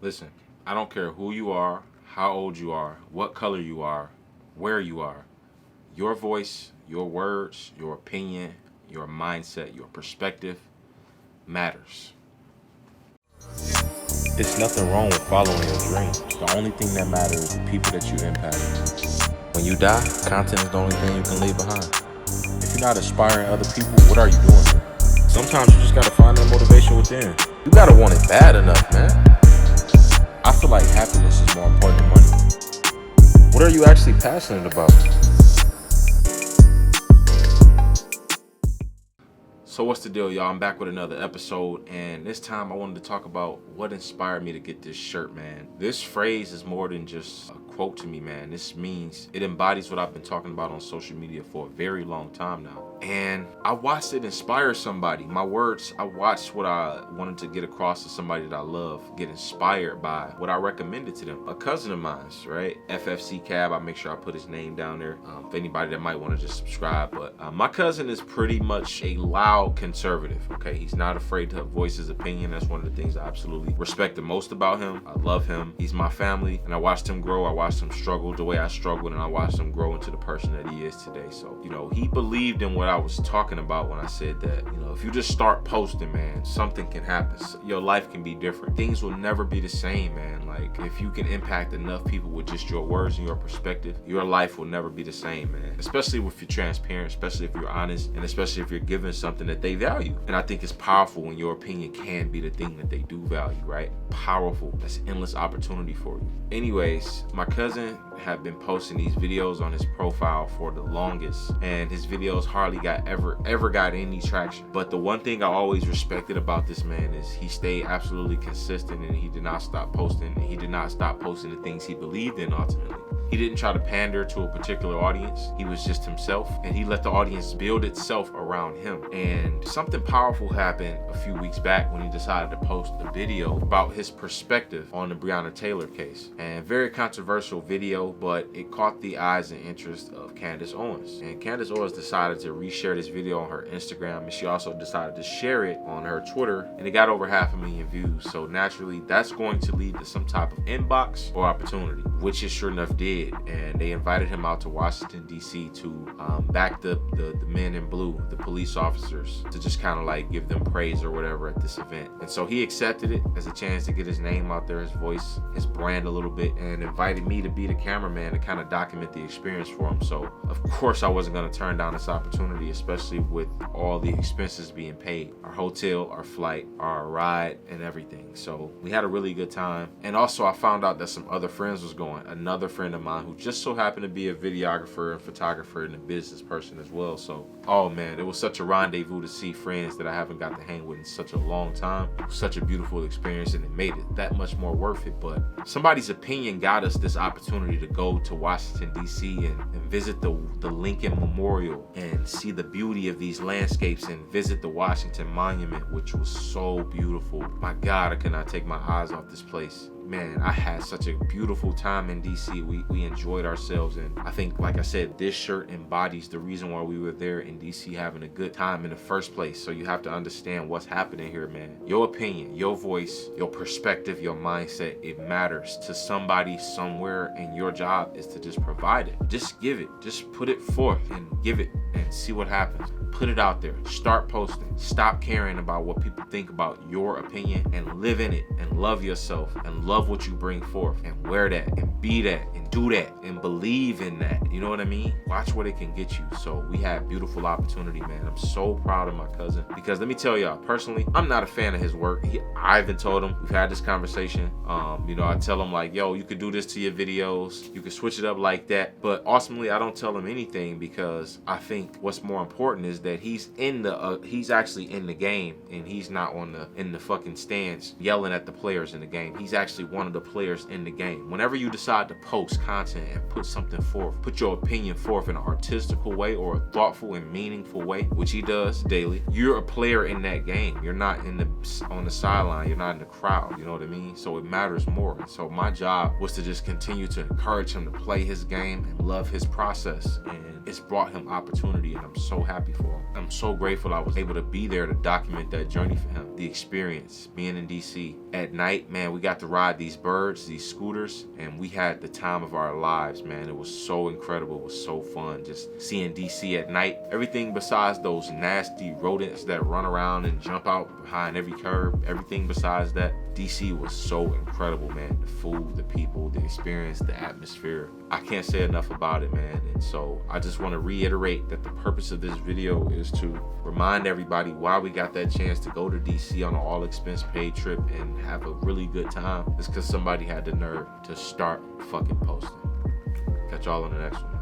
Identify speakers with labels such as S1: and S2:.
S1: Listen, I don't care who you are, how old you are, what color you are, where you are. Your voice, your words, your opinion, your mindset, your perspective matters. It's nothing wrong with following your dreams. The only thing that matters is the people that you impact. When you die, content is the only thing you can leave behind. If you're not inspiring other people, what are you doing? Sometimes you just gotta find that motivation within. You gotta want it bad enough, man. I feel like happiness is more important than money. What are you actually passionate about? So what's the deal, y'all? I'm back with another episode, and this time I wanted to talk about what inspired me to get this shirt, man. This phrase is more than just a quote to me, man. This means it embodies what I've been talking about on social media for a very long time now. And I watched it inspire somebody. My words, I watched what I wanted to get across to somebody that I love, get inspired by what I recommended to them. A cousin of mine's, right? FFC Cab, I'll make sure I put his name down there for anybody that might want to just subscribe. But my cousin is pretty much a loud conservative, okay? He's not afraid to voice his opinion. That's one of the things I absolutely respect the most about him. I love him. He's my family, and I watched him grow. I watched him struggle the way I struggled, and I watched him grow into the person that he is today. So, he believed in what I was talking about when I said that, if you just start posting, man, something can happen. Your life can be different. Things will never be the same, man. Like, if you can impact enough people with just your words and your perspective, your life will never be the same, man. Especially if you're transparent, especially if you're honest, and especially if you're giving something that they value. And I think it's powerful when your opinion can be the thing that they do value, right? Powerful. That's endless opportunity for you. Anyways, my cousin had been posting these videos on his profile for the longest, and his videos hardly ever got any traction. But the one thing I always respected about this man is he stayed absolutely consistent, and he did not stop posting, and he did not stop posting the things he believed in ultimately. He didn't try to pander to a particular audience. He was just himself, and he let the audience build itself around him. And something powerful happened a few weeks back when he decided to post a video about his perspective on the Breonna Taylor case. And very controversial video, but it caught the eyes and interest of Candace Owens. And Candace Owens decided to reshare this video on her Instagram, and she also decided to share it on her Twitter, and it got over 500,000 views. So naturally, that's going to lead to some type of inbox or opportunity, which it sure enough did. And they invited him out to Washington, D.C. to back the men in blue, the police officers, to just kind of like give them praise or whatever at this event. And so he accepted it as a chance to get his name out there, his voice, his brand a little bit, and invited me to be the cameraman to kind of document the experience for him. So of course I wasn't going to turn down this opportunity, especially with all the expenses being paid, our hotel, our flight, our ride, and everything. So we had a really good time. And also I found out that some other friends was going. Another friend of mine who just so happened to be a videographer and photographer and a business person as well. So, oh man, it was such a rendezvous to see friends that I haven't got to hang with in such a long time. It was such a beautiful experience, and it made it that much more worth it. But somebody's opinion got us this opportunity to go to Washington, D.C. and visit the Lincoln Memorial and see the beauty of these landscapes and visit the Washington Monument, which was so beautiful. My God, I cannot take my eyes off this place. Man, I had such a beautiful time in DC. We enjoyed ourselves, and I think, like I said, this shirt embodies the reason why we were there in DC having a good time in the first place. So you have to understand what's happening here, man. Your opinion, your voice, your perspective, your mindset, it matters to somebody somewhere, and your job is to just provide it. Just give it. Just put it forth and give it and see what happens. Put it out there. Start posting. Stop caring about what people think about your opinion, and live in it, and love yourself, and love what you bring forth, and wear that, and be that, and do that, and believe in that. You know what I mean? Watch what it can get you. So we had beautiful opportunity, man. I'm so proud of my cousin, because let me tell y'all, personally, I'm not a fan of his work. I even told him, we've had this conversation. I tell him like, yo, you could do this to your videos. You could switch it up like that. But ultimately, I don't tell him anything, because I think what's more important is that he's actually in the game, and he's not in the fucking stands yelling at the players in the game. He's actually one of the players in the game. Whenever you decide to post content and put something forth, put your opinion forth in an artistical way or a thoughtful and meaningful way, which he does daily, you're a player in that game. You're not on the sideline. You're not in the crowd. You know what I mean? So it matters more. And so my job was to just continue to encourage him to play his game and love his process. And it's brought him opportunity, and I'm so happy for So I'm so grateful I was able to be there to document that journey for him. The experience, being in DC. At night, man, we got to ride these birds, these scooters, and we had the time of our lives, man. It was so incredible. It was so fun just seeing DC at night. Everything besides those nasty rodents that run around and jump out behind every curve, everything besides that, DC was so incredible, man. The food, the people, the experience, the atmosphere. I can't say enough about it, man. And so I just want to reiterate that the purpose of this video is to remind everybody why we got that chance to go to DC on an all expense paid trip and have a really good time. It's because somebody had the nerve to start fucking posting. Catch y'all on the next one.